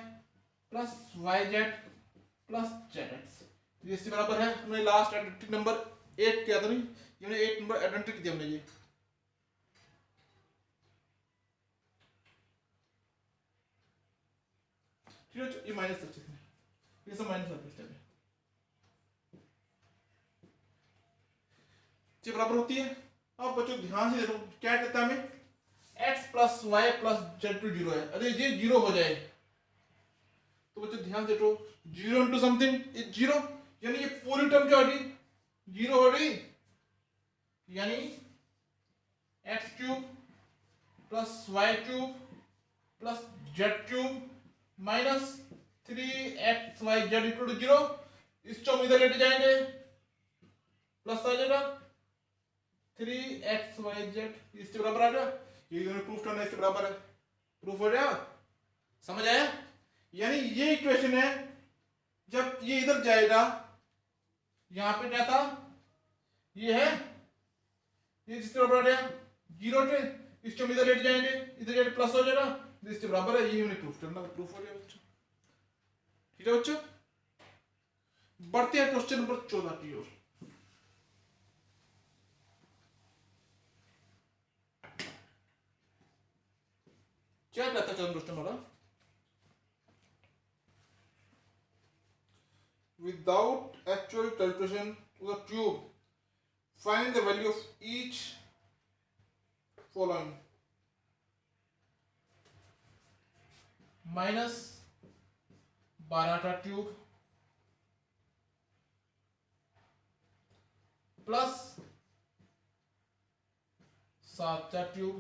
plus y z plus z x. ये इससे बराबर है, हमने लास्ट आइडेंटिटी नंबर 8 किया था नहीं, हमने 8 नंबर आइडेंटिटी दिया हमने ये। ठीक है, ये माइनस तक है, ये सब माइनस है, ये बराबर होती है। अब बच्चों ध्यान से देखो क्या कहता है हमें, x plus y plus z to 0 है। अरे ये 0 हो जाए तो बच्चों ध्यान से देखो 0 इंटू समथिंग इज 0, यानी ये पूरी टर्म क्या होगी 0 हो गई, यानी x cube plus y cube plus z cube minus 3xyz equal to 0। इस टर्म इधर लेके जाएंगे प्लस आ जाएगा 3xyz, इसके बराबर आ गया। ये दोनों प्रूफ करना इसके बराबर है, प्रूफ हो गया, समझ आया। यानी ये इक्वेशन है, जब ये इधर जाएगा, यहां पे क्या था, ये है, ये जिसके बराबर आ गया 0 थे, इस टर्म इधर लेट जाएंगे, इधर जाके प्लस हो जाएगा, इसके बराबर है, ये हमने प्रूफ करना, प्रूफ हो गया बच्चों। ठीक है बच्चों, बढ़ते हैं क्वेश्चन नंबर 14 की ओर। क्या कहता है चरण क्वेश्चन हमारा, without actual calculation to the cube, find the value of each following. Minus 12 का क्यूब प्लस 7 का क्यूब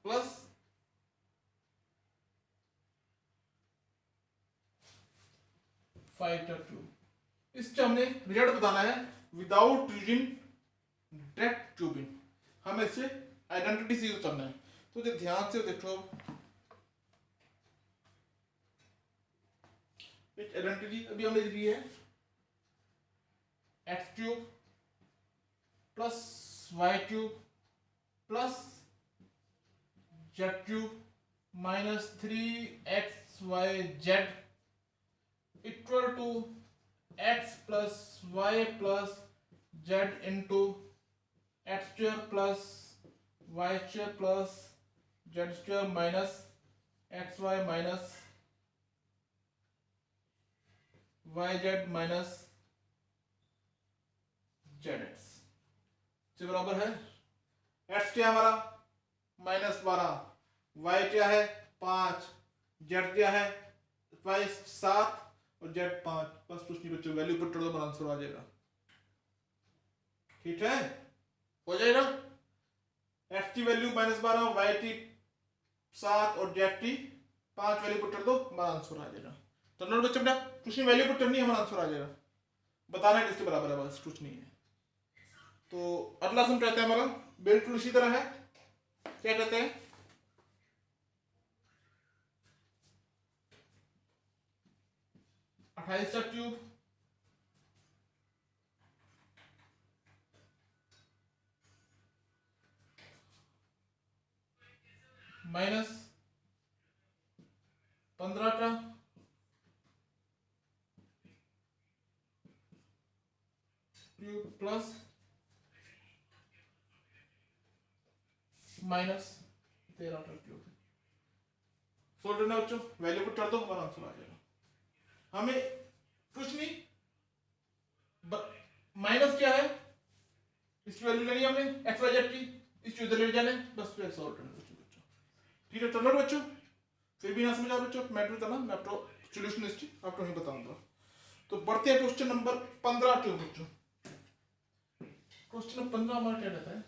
प्लस 5 का क्यूब। इससे हमने रिजल्ट बताना है विदाउट यूजिंग डायरेक्ट क्यूबिंग, हमें इसे आइडेंटिटी से यूज करना है। तो ध्यान से देखो, एक आइडेंटिटी अभी हमने ली है x cube plus y cube plus z cube minus 3xyz equal to x plus y plus z into x square plus y square plus z square minus x y minus y z minus z x से बराबर है। X क्या हमारा -12, Y क्या है 5, Z क्या है Y 7 और जेड 5। बस कुछ नहीं बच्चों, वैल्यू पुट कर दो, आंसर आ जाएगा। ठीक है, हो जाएगा। एक्स की वैल्यू -12, वाई की 7 और जेड की 5 वैल्यू पुट कर दो, हमारा आंसर आ जाएगा। तो नोट बच्चों बेटा, कुछ नहीं वैल्यू पुट करनी है, हमारा आंसर आ जाएगा। बताना है किसके बराबर है, बस कुछ नहीं है। तो अगला सम कहते हैं हमारा बिल्कुल इसी तरह है, क्या कहते हैं, अट्ठाईस का क्यूब माइनस 15 का cube plus minus 13 cube. Solve करना बच्चों, वैल्यू पुट कर दो, हमारा आंसर आ जाएगा। हमें कुछ नहीं, माइनस क्या है, इसकी वैल्यू लेनी है हमने एक्स वाई जेड की, इस चीज ले जाने, बस फिर सॉल्व करना बच्चों। ठीक है, चलो बच्चों, फिर भी ना समझा बच्चों मैटर करना, मैं आपको सॉल्यूशन हिस्ट्री आपको नहीं बताऊंगा। तो बढ़ते हैं क्वेश्चन नंबर 15 के बच्चों। क्वेश्चन नंबर 15 हमारा क्या रहता है,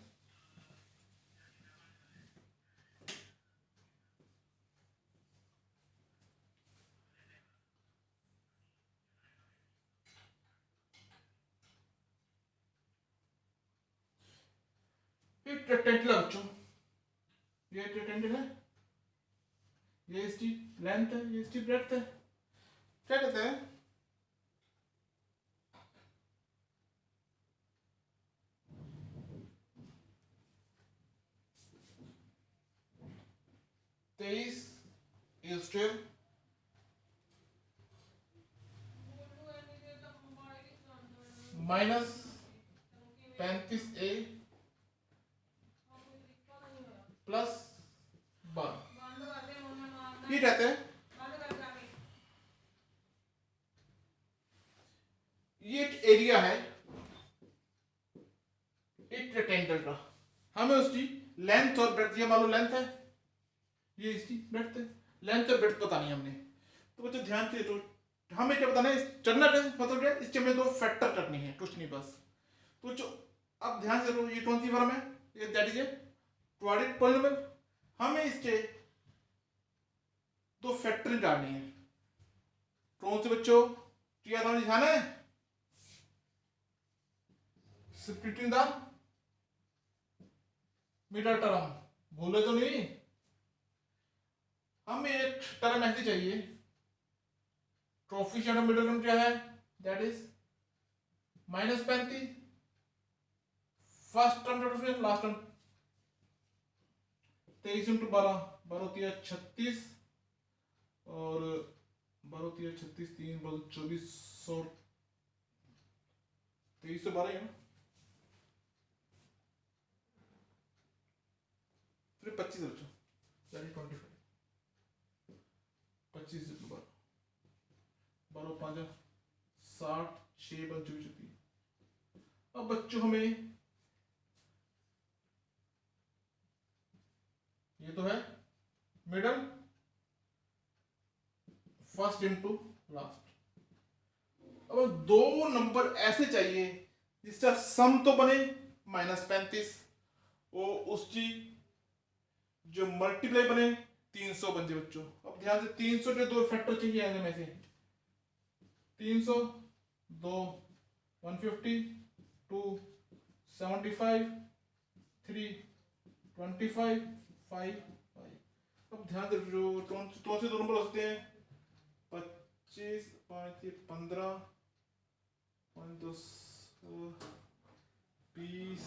एक रेक्टेंगल है बच्चों, ये एक रेक्टेंगल है, ये इसकी लेंथ है, ये इसकी ब्रेड्थ है। क्या कहते हैं, तेईस इज 12 माइनस 35a प्लस 12, ये कहते हैं ये एक एरिया है एक रेक्टेंगल का, हमें उसकी लेंथ और ब्रेड्थ, ये मान लो लेंथ है, ये इसकी ब्रेड्थ है, लेंथ और ब्रेड्थ बतानी है हमने। तो बच्चों ध्यान से, तो हमें क्या बताना है, करना क्या मतलब क्या, इसके हमें दो फैक्टर करनी है, कुछ नहीं बस। तो जो अब ध्यान से, ये कौन सी फॉर्म है, ये that is a quadratic polynomial, हमें इसके दो फैक्टर निकालनी है। कौन से बच्चों, क्या था ध्यान है, स्प्लिटिंग द मिडल टर्म, भूले तो नहीं, हमें एक टर्म ऐसी चाहिए, कोएफिशिएंट ऑफ मिडल टर्म क्या है, that is -35, first term coefficient, last term 23 × 12, 12 3 36 और 12 3 36 3 12 24 100 23 से 12 है ना, फिर 25 बच्चों, यानी 25, 25 से 12 12 5 60 6 25 30। अब बच्चों हमें ये तो है मिडल, फर्स्ट इनटू लास्ट। अब दो नंबर ऐसे चाहिए जिसका सम तो बने -35 और उसकी जो मल्टीप्लाई बने 300 बन जाए बच्चों। अब ध्यान से 300 के दो फैक्टर चाहिए आगे में से, 300 2 150 2 75 3 25 5 5। अब ध्यान से जो कौन से दो नंबर हो सकते हैं, 25 5 15 5 10 20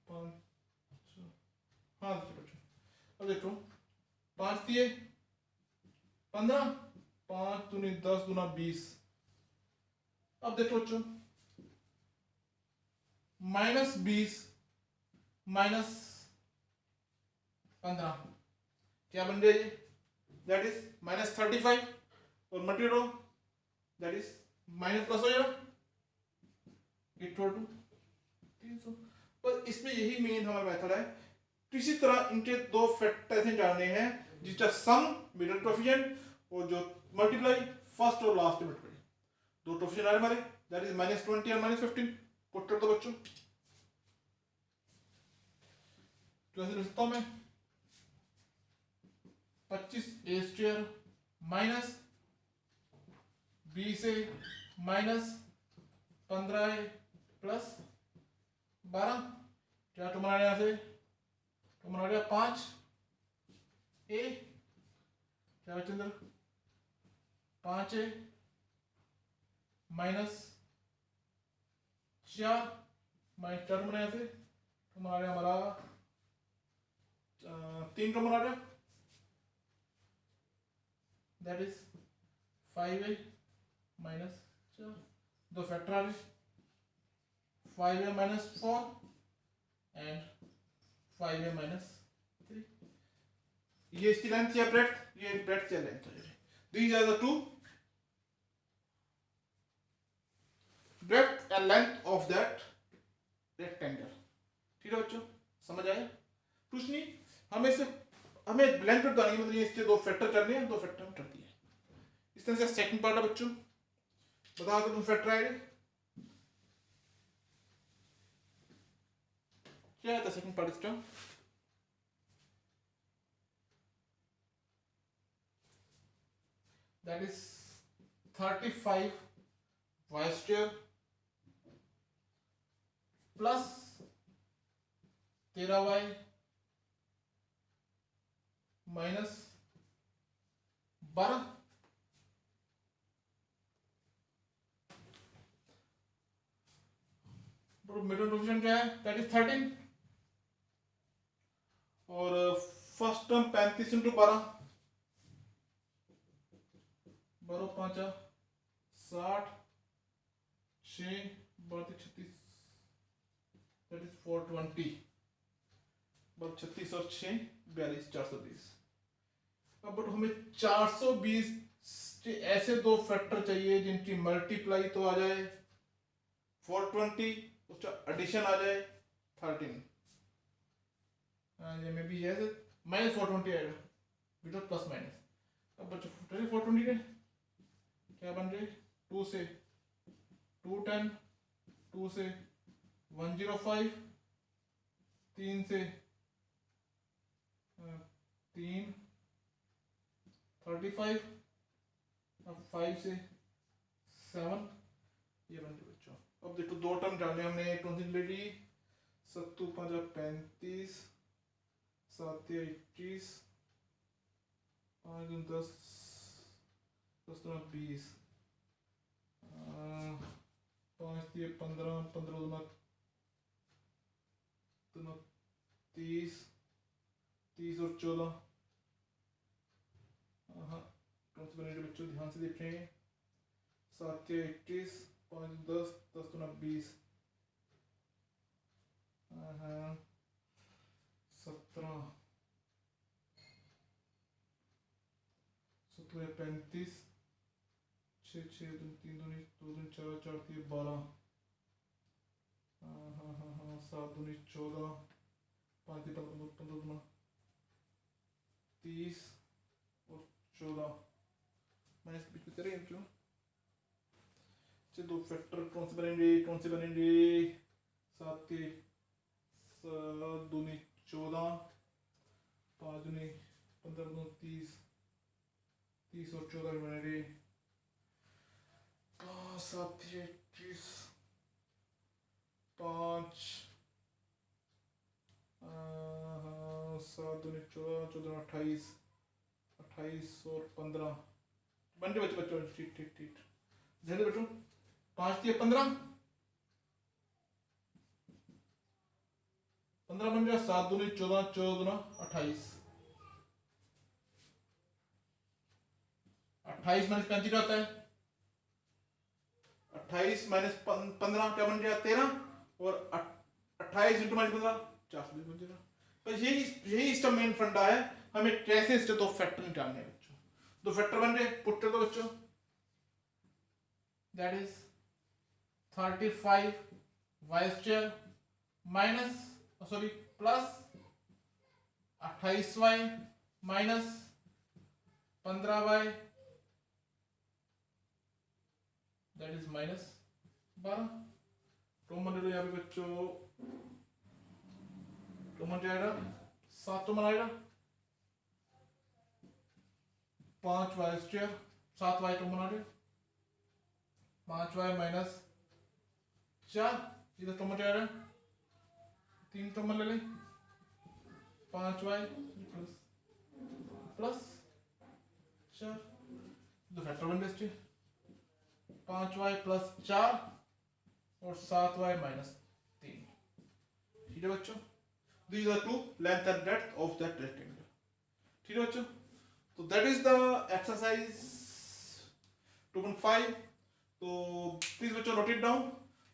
5, हाँ बच्चों, अब देखो 5 दिए 15, 5 दूनी 10 दूना 20। अब देखो बच्चों -20 -15 क्या बन जाएगी, दैट इज -35 और multiply that is minus plus हो जाएगा इक्वल टू 300। पर इसमें यही मेन हमारा मेथड है। किसी तरह इनके दो फैक्टर ऐसे जानने हैं जिसका सम मिडल कोएफिशिएंट और जो मल्टीप्लाई फर्स्ट और लास्ट मल्टीप्लाई, दो कोएफिशिएंट आ रहे हमारे, दैट इज -20 और -15, पुट कर दो बच्चों। तो ऐसे लिखता हूं मैं 25a² minus 20a minus 15a plus 12, क्या तुम्हारा यहां से तुम्हारा गया 5a, क्या बच्चों 5a माइनस 4 माइनस 4 बनाया से तुम्हारा हमारा 3 का बना गया, दैट इज 5a माइनस 4। दो फैक्टर आ गए 5a minus 4 and 5a minus 3। ये इसकी लेंथ या ब्रेड्थ, ये ब्रेड्थ या लेंथ है। These are the two breadth and length of that rectangle. ठीक है बच्चों, समझ आया? कुछ नहीं, हमें लेंथ ब्रेड्थ बतानी है, मतलब ये इसके दो फैक्टर करने हैं, दो फैक्टर में कर दिए। इस तरह से सेकंड पार्ट है बच्चों, बताओ तो तुम फैक्टर आएगा क्या है? सेकंड पार्ट इसका that is 35 y square plus 13y minus 12। Middle division क्या है? दैट इज 13 और first term 35 into 12, 12 5 60 6 32 36, that is 420, 36 और 6 42 420। अब बट हमें 420 ऐसे दो फैक्टर चाहिए जिनकी मल्टीप्लाई तो आ जाए 420, उसका एडिशन आ जाए 13। ये में भी जैसे माइनस 420 आएगा विदाउट प्लस माइनस। अब बच्चों 420 के क्या बन रहे? 2 से 210, 2 से 105, 3 से 3 35, अब 5 से 7, ये बन रही बच्चों। अब देखो दो टर्म जाने हमने, कौन सी ले ली? 7 5 35, 7 21, 5 10 10 20, 5 15 15 30 30 और 14। हाँ कौन से बने बच्चों, ध्यान से देखें। 7 21, 5 10 10 20, 17 17 35, 6 6 3 2 2 4 4 3 12, 7 2 14, 5 15 15 30 और 14 माइनस बीच में तेरे बच्चों। दो फैक्टर कौन से बनेंगे? 7 के 7 2 14, 5 2 15 2 30 30 और 14 बनेंगे 7 21, 5 7 2 14 14 28 28 और 15 बन गए बच्चों। ठीक ठीक ठीक ध्यान दे बच्चों। 5 3 15 15 बन गया। 7 2 14 14 28 28 माइनस 35 आता है। 28 माइनस 15 क्या बन गया? 13 और 28 इंटू माइनस 15 420 बन जाएगा। तो यही इसका मेन फंडा है, हमें कैसे इसके दो फैक्टर निकालने हैं बच्चों। दो फैक्टर बन गए, पुट कर दो बच्चों। That is 35 y square minus sorry plus 28y minus 15y, that is minus 12। Common ले लो यहाँ पे बच्चों, कॉमन जाएगा 7 कॉमन आएगा। 5y स्क्वायर 7y कॉमन आ गया। 5y माइनस 4 इधर कॉमन जाएगा। 3 कॉमन ले लें। 5y प्लस 4 दो फैक्टर बन गए। 5y प्लस 4 और 7y माइनस 3। ठीक है बच्चों, these are two length and breadth of that rectangle। ठीक है बच्चों, तो that is the exercise 2.5। तो प्लीज बच्चों नोट इट डाउन।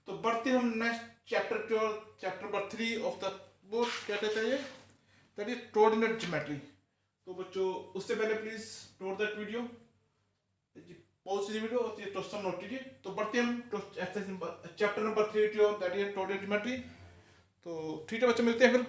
तो बढ़ते हम नेक्स्ट चैप्टर की ओर, chapter number 3 of the book. क्या कहते हैं ये? That is coordinate geometry. तो बच्चों उससे पहले please note that video, pause कीजिए वीडियो और ये क्वेश्चन नोट कीजिए। तो बढ़ते हम चैप्टर नंबर 3 की ओर, दैट इज कोऑर्डिनेट ज्योमेट्री। तो ठीक है बच्चों, मिलते हैं फिर।